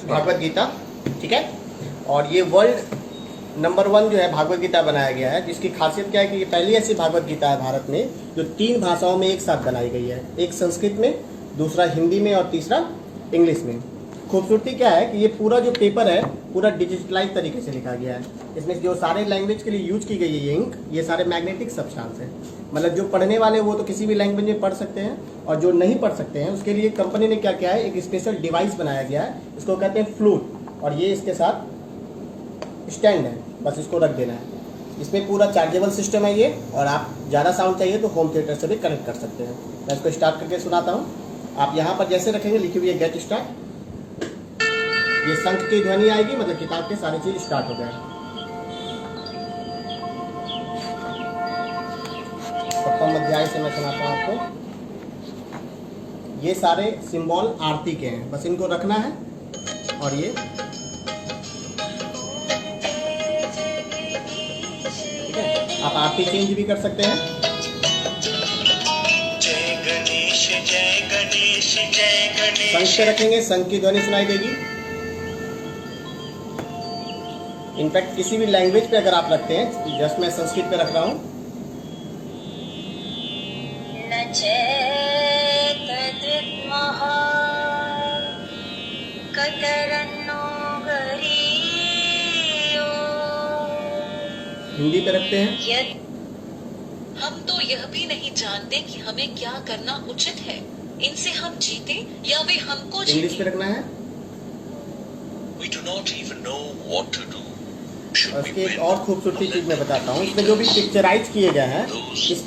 भागवत गीता, ठीक है। और ये वर्ल्ड नंबर 1 जो है भागवत गीता बनाया गया है, जिसकी खासियत क्या है कि ये पहली ऐसी भागवत गीता है भारत में जो 3 भाषाओं में एक साथ बनाई गई है, एक संस्कृत में, दूसरा हिंदी में और तीसरा इंग्लिश में। खूबसूरती क्या है कि ये पूरा जो पेपर है पूरा डिजिटलाइज तरीके से लिखा गया है। इसमें जो सारे लैंग्वेज के लिए यूज की गई है ये इंक, ये सारे मैग्नेटिक सब्सटेंस है। मतलब जो पढ़ने वाले वो तो किसी भी लैंग्वेज में पढ़ सकते हैं, और जो नहीं पढ़ सकते हैं उसके लिए कंपनी ने क्या किया है, एक स्पेशल डिवाइस बनाया गया है, इसको कहते हैं फ्लूट, और ये इसके साथ स्टैंड है, बस इसको रख देना है। इसमें पूरा चार्जेबल सिस्टम है ये, और आप ज़्यादा साउंड चाहिए तो होम थिएटर से भी कनेक्ट कर सकते हैं। मैं इसको स्टार्ट करके सुनाता हूँ। आप यहाँ पर जैसे रखेंगे लिखी हुई है गेट स्टार्ट, ये शंख की ध्वनि आएगी, मतलब किताब के सारी चीज स्टार्ट हो गए। प्रथम अध्याय से मैं सुनाता हूँ आपको। ये सारे सिंबल आरती के हैं, बस इनको रखना है। और ये ठीक है, आप आरती चेंज भी कर सकते हैं। जय गणेश जय गणेश जय गणेश। शंख पे रखेंगे, शंख की ध्वनि सुनाई देगी। इनफैक्ट किसी भी लैंग्वेज पे अगर आप रखते हैं, जस्ट मैं संस्कृत पे रख रहा हूँ। हिंदी पे रखते हैं। हम तो यह भी नहीं जानते कि हमें क्या करना उचित है, इनसे हम जीते या वे हमको जीते। इंग्लिश पे रखना है। We do not even know what to do. और इसकी एक और खूबसूरती चीज मैं बताता हूँ, इसमें जो भी पिक्चराइज किए गए हैं, इस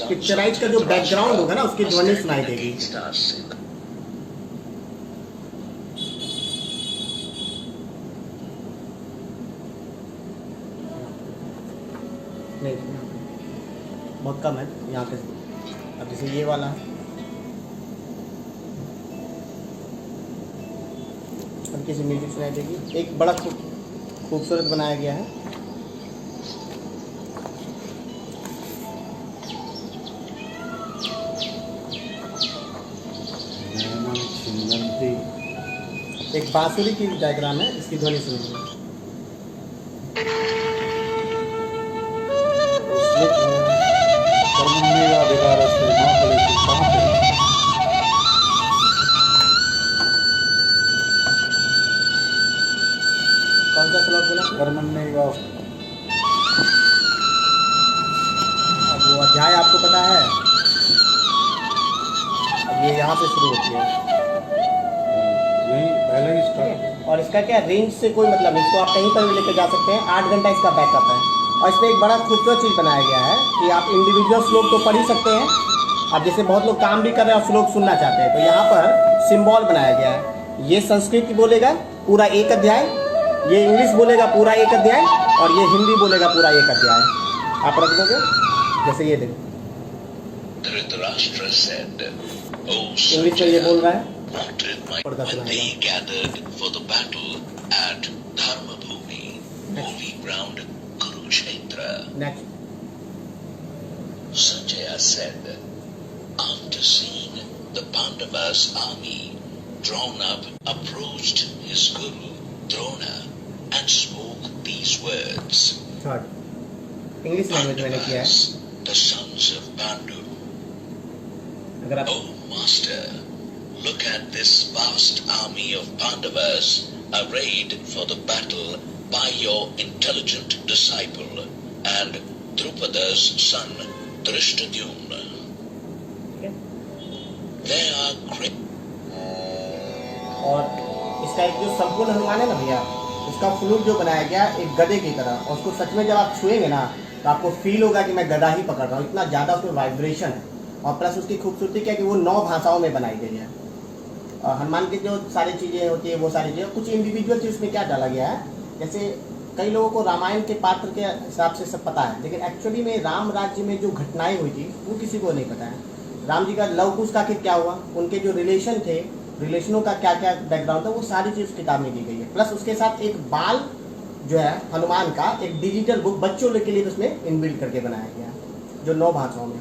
पिक्चराइज का जो बैकग्राउंड होगा ना उसकी ध्वनि सुनाई देगी। नहीं, बहुत कम है यहाँ पे। अब जैसे ये वाला है, हल्की सी म्यूजिक सुनाई देगी। एक बड़ा खूबसूरत बनाया गया है। एक बांसुरी की डायग्राम है, इसकी ध्वनि सुनिए। कौन सा श्लोक बोला? अब वो अध्याय आपको पता है, अब ये यहाँ से शुरू होती है। पहले ही स्टार्ट। और इसका क्या रेंज से कोई मतलब नहीं, इसको आप कहीं पर भी लेकर जा सकते हैं। 8 घंटा इसका बैकअप है। और इसमें एक बड़ा खूबसूरत चीज़ बनाया गया है कि आप इंडिविजुअल श्लोक तो पढ़ ही सकते हैं। अब जैसे बहुत लोग काम भी कर रहे हैं और श्लोक सुनना चाहते हैं, तो यहाँ पर सिंबल बनाया गया है। ये संस्कृत बोलेगा पूरा एक अध्याय, ये इंग्लिश बोलेगा पूरा एक अध्याय, और ये हिंदी बोलेगा पूरा एक अध्याय। आप रख दोगे, जैसे ये देखो इंग्लिश में ये बोल रहा है। When they gathered for the battle at Dharmabhumi, holy ground Kurukshetra. Next. Sanjaya said, after seeing the Pandavas' army drawn up, approached his guru Drona and spoke these words. Third English language मैंने किया है। Pandavas, the sons of Pandu. अगर आप Oh master, look at this vast army of Pandavas arrayed for the battle by your intelligent disciple and Drupada's son Drishtadyumna. They are great. और इसका एक जो संपूर्ण हनुमान है ना भैया, इसका फ्लूट जो बनाया गया एक गधे की तरह, और उसको सच में जब आप छुएंगे ना तो आपको फील होगा कि मैं गधा ही पकड़ रहा हूँ, इतना ज़्यादा उसमें वाइब्रेशन है। और प्लस उसकी खूबसूरती क्या है कि वो 9 भाषाओं में बनाई गई है। और हनुमान की जो सारी चीज़ें होती है वो सारी चीज़ें, कुछ इंडिविजुअल चीज़ उसमें क्या डाला गया है, जैसे कई लोगों को रामायण के पात्र के हिसाब से सब पता है, लेकिन एक्चुअली में राम राज्य में जो घटनाएं हुई थी वो किसी को नहीं पता है। राम जी का लव कुश का आखिर क्या हुआ, उनके जो रिलेशन थे, रिलेशनों का क्या क्या बैकग्राउंड था, वो सारी चीज़ किताब में दी गई है। प्लस उसके साथ एक बाल जो है हनुमान का एक डिजिटल बुक बच्चों के लिए उसमें इनबिल्ट करके बनाया गया, जो 9 भाषाओं में